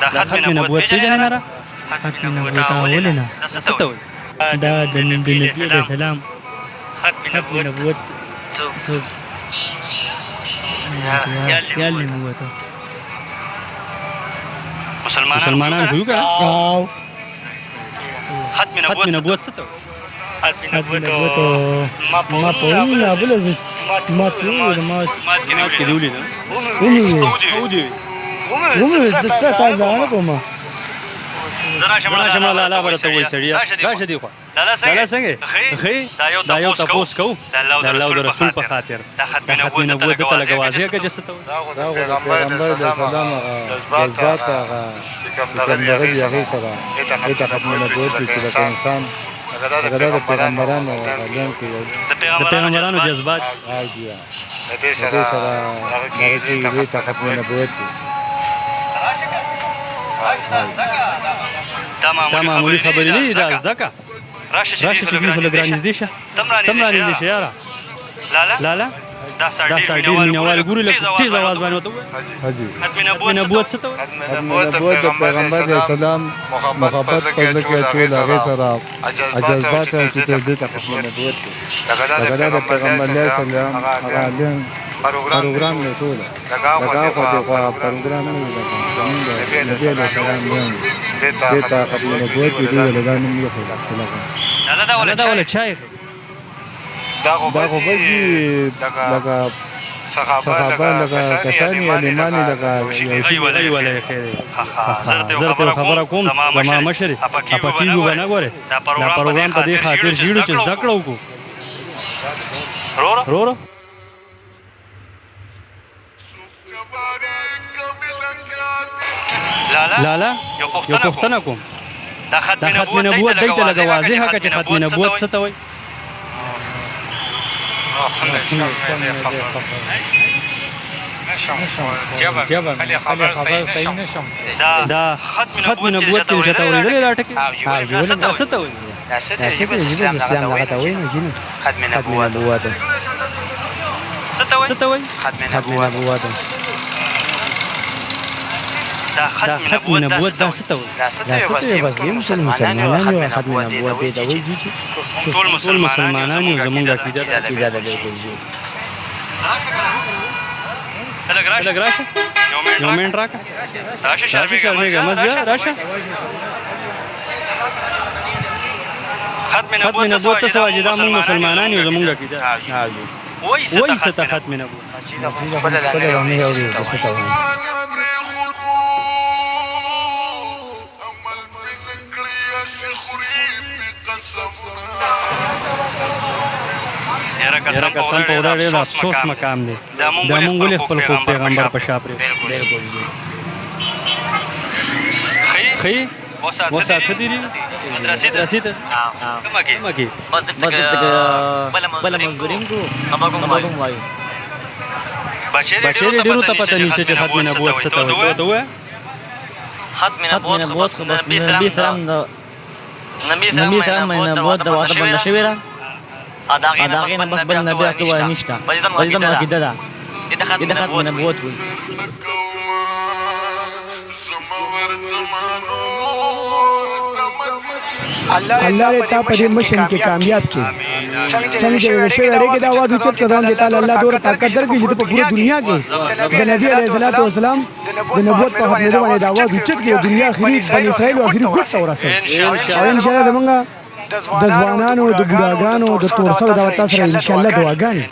دا ختم نبوت پیژنې نه را ختم نبوت ولې نه دا څه ته وایي دا د نبی علیه السلام ختم نبوت تو یا نبوت مسلمانان خو یو کنه او ختم نبوت څه ته وایي ختم نبوت ما په نه بل ما ټول ما مات کې دی ولید ومه او دی ومه ته ځان کومه زرا شمال لالا برته وای سړیا راشه دی خو لالا څنګه خې دا یو تاسو کو د الله او رسول په خاطر د ختم نبوت ته لګوازیه کې جسته دا پیغمبر د سلام جذبات چې کوم دغه دی هغه سره د ختم نبوت چې د انسان هغه د پیغمبرانو علم کې د پیغمبرانو جذبات راځي د دې سره هغه کې د ختم نبوت دا معمولی خبرې نه دي دا زده که راشه چې دوی خو لږ رانږدې شه تم رانږدې شه یاره لالا دا سړی ډېر مینهوال ګوري لږ تېز اواز باندې ورته ووایه حاجي ختم نبوت څه ته وایي ختم نبوت د پیغمبر علیه السلام محبت په زړه کې ټول هغې سره جذبات چې دې ته ختم نبوت دی لکه د پیغمبر علیه السلام هغه علم پروګرام نه ټول لکه خو د پروګرام نه دی لکه نبی علیه السلام دې ته ختم نبوت دی ولدا نوم یې خو دا ولا چای دا خو بځي لکه صحابه لکه کسانی علیمانی لکه ای ولا خیر زرته خبره کوم زما مشر اپکیږي ونه غوره دا پروګرام په دې خاطر جوړ چې زده کړو کو رو لالا یو پوښتنه کوم دا ختم نبوت دلته لږه واضحه که چې ختم نبوت څه ته وایي دا ختم نبوت چې ته اورېدلې دا ټکي دا څه ته وایي اسلام هغه ته وایي نه جنو ختم نبوت څه ته وایي ختم نبوت دا ختم نبوت دا څه ته وایي دا څه ته بس مسلمانان یو ختم نبوت دی دا وایي چې ټول مسلمانان یو زمونږ عقیده دا بالکل جی لږ راشه یو منټ راکړه راشه شرمېږه مه ځه راشه ختم نبوت ته څه وایي دا موږ مسلمانان یو زمونږ عقیده وایي څه ته ختم نبوت خپله رانه اوري څه ته وایي یاره قسم په خدای ډېر افسوس مقام دی دا مونږ ولې خپل خوب پیغمبر په شا پرېږدو بالکل جی ښه وساته دي مدرسې ته کومه کې بله مزدوریم کو سبق هم وایو بچې ډېرو ته پته نشته چې ختم نبوت څه ته وایي ته ووایه ختم نبوت خو بس نبي سلام نبوت د واده بنده شوې ده دا هغې نه بس بل نبي راته وایي نشته بس زما عقیده ده د ختم نبوت وایي الله دې تا په دې مشن کې کامیاب کړي څنګه چې شوی اړیکې دا وادي چت کړم دې تعالی الله دوره طاقت درکړي چې په پوره دنیا کې د نبی علیه الصلاۃ والسلام د نبوت په حق نه باندې دا وادي چت کې دنیا اخري بنی اسرائیل اخري ګټ ورسې ان شاء الله زمونږ د ځوانانو د بوډاګانو د تور سره دا تاسو ان شاء الله دعاګانې